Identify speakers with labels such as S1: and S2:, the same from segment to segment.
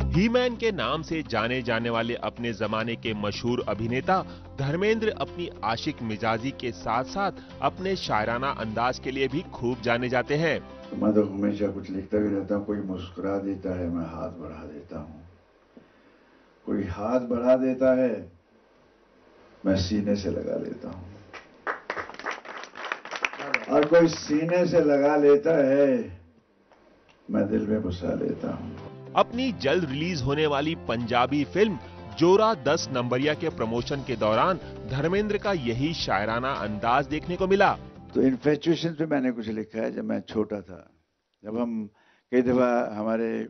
S1: He-Man के नाम से जाने जाने वाले अपने जमाने के मशहूर अभिनेता धर्मेंद्र अपनी आशिक मिजाजी के साथ साथ अपने शायराना अंदाज के लिए भी खूब जाने जाते हैं।
S2: मैं तो हमेशा कुछ लिखता भी रहता हूँ। कोई मुस्कुरा देता है, मैं हाथ बढ़ा देता हूँ। कोई हाथ बढ़ा देता है, मैं सीने से लगा लेता हूँ। और कोई सीने से लगा लेता है, मैं दिल में बसा लेता हूँ।
S1: अपनी जल्द रिलीज होने वाली पंजाबी फिल्म जोरा 10 नंबरिया के प्रमोशन के दौरान धर्मेंद्र का यही शायराना अंदाज देखने को मिला।
S2: तो इन्फेचुएशन पे मैंने कुछ लिखा है। जब मैं छोटा था, जब हम कई दफा हमारे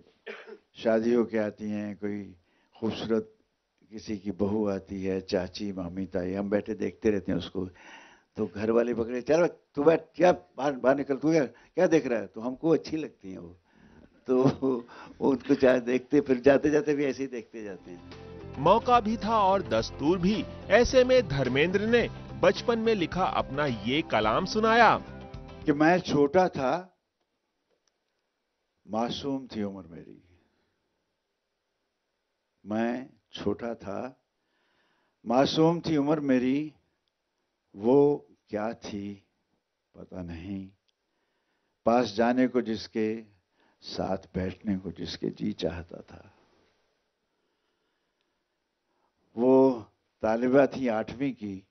S2: शादी होके आती हैं, कोई खूबसूरत किसी की बहू आती है, चाची मामी ताई, हम बैठे देखते रहते हैं उसको। तो घर वाले पकड़े, चलो तू बैठ, क्या बाहर बाहर निकल, तू क्या देख रहा है। तो हमको अच्छी लगती है वो, तो वो उनको चाहे देखते, फिर जाते जाते भी ऐसे ही देखते जाते हैं।
S1: मौका भी था और दस्तूर भी। ऐसे में धर्मेंद्र ने बचपन में लिखा अपना ये कलाम सुनाया
S2: कि मैं छोटा था, मासूम थी उम्र मेरी। मैं छोटा था, मासूम थी उम्र मेरी, वो क्या थी पता नहीं। पास जाने को जिसके, साथ बैठने को जिसके जी चाहता था। वो तालिबा थी 8वीं की,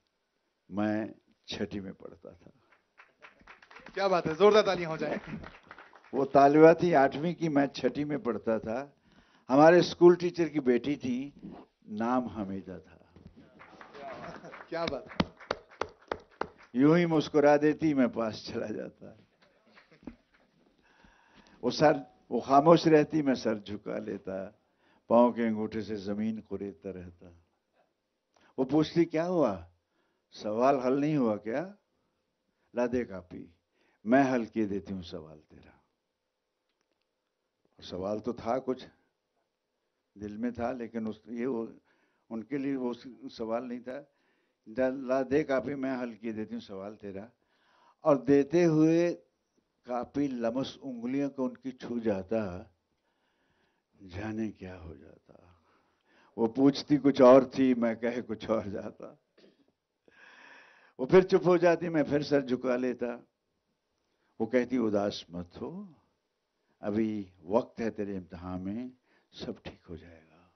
S2: मैं 6ठी में पढ़ता था।
S3: क्या बात है, जोरदार तालियां हो जाए।
S2: वो तालिबा थी 8वीं की, मैं 6ठी में पढ़ता था। हमारे स्कूल टीचर की बेटी थी, नाम हमीदा था।
S3: क्या बात।
S2: यूं ही मुस्कुरा देती, मैं पास चला जाता। वो खामोश रहती, मैं सर झुका लेता। पांव के अंगूठे से जमीन कुरेदता रहता। वो पूछती, क्या हुआ, सवाल हल नहीं हुआ क्या? ला दे कापी, मैं हल किए देती हूं सवाल तेरा। सवाल तो था, कुछ दिल में था, लेकिन उनके लिए वो सवाल नहीं था। ला दे कापी, मैं हल किए देती हूँ सवाल तेरा। और देते हुए कापी लमस उंगलियों को उनकी छू जाता, जाने क्या हो जाता। वो पूछती कुछ और थी, मैं कहे कुछ और जाता। वो फिर चुप हो जाती, मैं फिर सर झुका लेता। वो कहती, उदास मत हो, अभी वक्त है तेरे इम्तिहान में, सब ठीक हो जाएगा।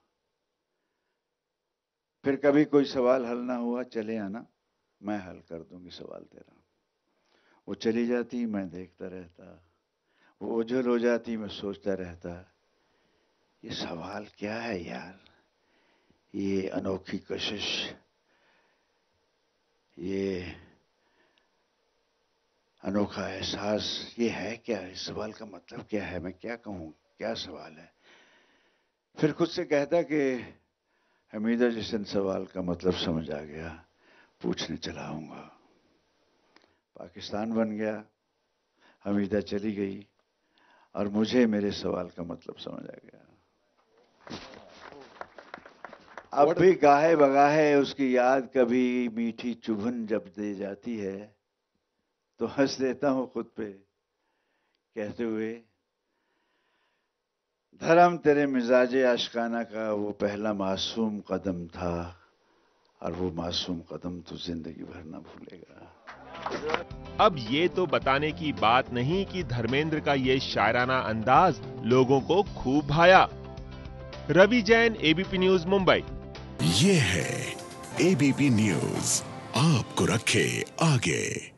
S2: फिर कभी कोई सवाल हल ना हुआ, चले आना, मैं हल कर दूंगी सवाल तेरा। वो चली जाती, मैं देखता रहता। वो ओझल हो जाती, मैं सोचता रहता, ये सवाल क्या है यार, ये अनोखी कशिश, ये अनोखा एहसास, ये है क्या? इस सवाल का मतलब क्या है? मैं क्या कहूं, क्या सवाल है? फिर खुद से कहता कि हमीदा जिस इन सवाल का मतलब समझ आ गया, पूछने चला आऊंगा। पाकिस्तान बन गया, हमीदा चली गई, और मुझे मेरे सवाल का मतलब समझ आ गया। अब भी गाहे बगाहे उसकी याद कभी मीठी चुभन जब दे जाती है, तो हंस देता हूं खुद पे, कहते हुए, धर्म तेरे मिजाजे आशिकाना का वो पहला मासूम कदम था, और वो मासूम कदम तो जिंदगी भर ना भूलेगा।
S1: अब ये तो बताने की बात नहीं कि धर्मेंद्र का ये शायराना अंदाज लोगों को खूब भाया। Ravi Jain, ABP News, Mumbai.
S4: ये है एबीपी न्यूज, आपको रखे आगे।